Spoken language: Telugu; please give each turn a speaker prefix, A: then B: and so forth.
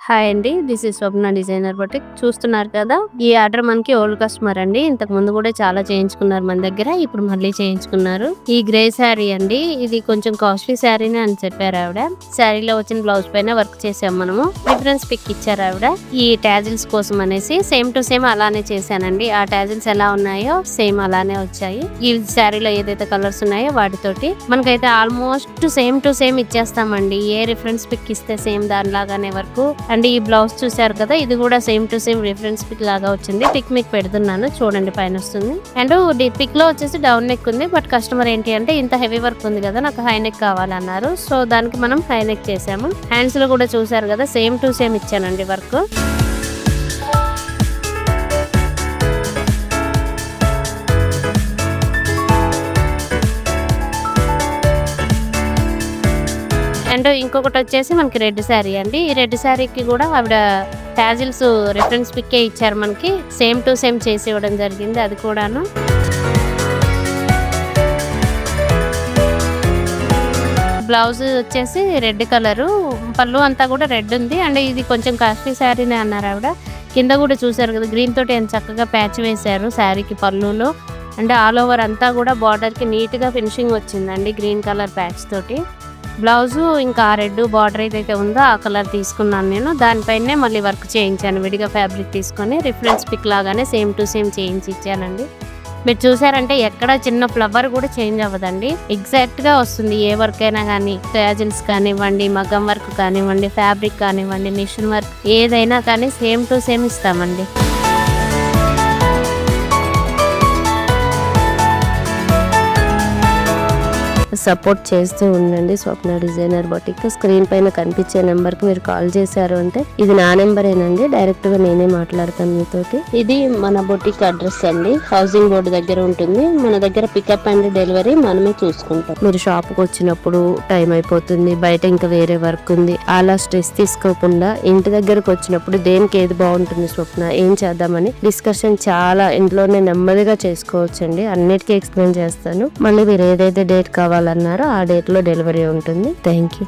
A: హాయ్ అండి. This is Swapna designer boutique. చూస్తున్నారు కదా, ఈ ఆర్డర్ మనకి ఓల్డ్ కస్టమర్ అండి. ఇంతకు ముందు కూడా చాలా చేయించుకున్నారు మన దగ్గర. ఇప్పుడు మళ్ళీ చేయించుకున్నారు. ఈ గ్రే శారీ అండి, ఇది కొంచెం కాస్ట్లీ శారీనే అని చెప్పారు ఆవిడ. శారీలో వచ్చిన బ్లౌజ్ పైన వర్క్ చేసాం మనము. డిఫరెన్స్ పిక్ ఇచ్చారు ఆవిడ ఈ టాజిల్స్ కోసం అనేసి. సేమ్ టు సేమ్ అలానే చేశానండి. ఆ టాజిల్స్ ఎలా ఉన్నాయో సేమ్ అలానే వచ్చాయి. ఈ శారీలో ఏదైతే కలర్స్ ఉన్నాయో వాటితోటి మనకైతే ఆల్మోస్ట్ సేమ్ టు సేమ్ ఇచ్చేస్తామండి. ఏ రిఫరెన్స్ పిక్ ఇస్తే సేమ్ దానిలాగానే వర్క్ అండ్ ఈ బ్లౌజ్ చూసారు కదా, ఇది కూడా same to same reference pic లాగా వచ్చింది. పిక్ మీకు పెడుతున్నాను చూడండి, పైన వస్తుంది. అండ్ పిక్ లో వచ్చేసి డౌన్ నెక్ ఉంది. బట్ కస్టమర్ ఏంటి అంటే, ఇంత హెవీ వర్క్ ఉంది కదా, నాకు హై నెక్ కావాలన్నారు. సో దానికి మనం హై నెక్ చేసాము. హ్యాండ్స్ లో కూడా చూసారు కదా, సేమ్ టు సేమ్ ఇచ్చానండి వర్క్. అండ్ ఇంకొకటి వచ్చేసి మనకి రెడ్ శారీ అండి. ఈ రెడ్ శారీకి కూడా ఆవిడ టాజిల్స్ రిఫరెన్స్ పిక్కే ఇచ్చారు మనకి. సేమ్ టు సేమ్ చేసి ఇవ్వడం జరిగింది అది కూడాను. బ్లౌజ్ వచ్చేసి రెడ్ కలరు, పళ్ళు అంతా కూడా రెడ్ ఉంది. అండ్ ఇది కొంచెం కాస్ట్లీ శారీనే అన్నారు ఆవిడ. కింద కూడా చూసారు కదా, గ్రీన్ తోటి ఎంత చక్కగా ప్యాచ్ వేశారు శారీకి పళ్ళులో. అంటే ఆల్ ఓవర్ అంతా కూడా బార్డర్ కి నీట్ గా ఫినిషింగ్ వచ్చిందండి గ్రీన్ కలర్ ప్యాచ్ తోటి. బ్లౌజు ఇంకా రెడ్ బార్డర్ ఏదైతే ఉందో ఆ కలర్ తీసుకున్నాను నేను. దానిపైనే మళ్ళీ వర్క్ చేయించాను విడిగా ఫ్యాబ్రిక్ తీసుకొని. రిఫరెన్స్ పిక్ లాగానే సేమ్ టు సేమ్ చేయించి ఇచ్చానండి. మీరు చూసారంటే ఎక్కడ చిన్న ఫ్లవర్ కూడా చేంజ్ అవ్వదండి, ఎగ్జాక్ట్ గా వస్తుంది. ఏ వర్క్ అయినా కానీ, టాజిల్స్ కానివ్వండి, మగ్గం వర్క్ కానివ్వండి, ఫ్యాబ్రిక్ కానివ్వండి, మిషన్ వర్క్ ఏదైనా కానీ సేమ్ టు సేమ్ ఇస్తామండి. సపోర్ట్ చేస్తూ ఉండండి స్వప్న డిజైనర్ బొటిక్. స్క్రీన్ పైన కనిపించే నెంబర్ కి మీరు కాల్ చేశారు అంటే, ఇది నా నెంబరేనండి, డైరెక్ట్ గా నేనే మాట్లాడతాను మీతోటి. ఇది మన బొటిక్ అడ్రస్ అండి, హౌసింగ్ బోర్డు దగ్గర ఉంటుంది. మన దగ్గర పికప్ అండ్ డెలివరీ మనమే చూసుకుంటాం. మీరు షాప్ కు వచ్చినప్పుడు టైం అయిపోతుంది, బయట ఇంకా వేరే వర్క్ ఉంది, అలా స్ట్రెస్ తీసుకోకుండా ఇంటి దగ్గరకు వచ్చినప్పుడు దేనికి ఏది బాగుంటుంది స్వప్న, ఏం చేద్దామని డిస్కషన్ చాలా ఇంట్లోనే నెమ్మదిగా చేసుకోవచ్చండి. అన్నిటికీ ఎక్స్ప్లెయిన్ చేస్తాను. మళ్ళీ మీరు ఏదైతే డేట్ కావాలన్నారో ఆ డేట్ లో డెలివరీ ఉంటుంది. Thank you.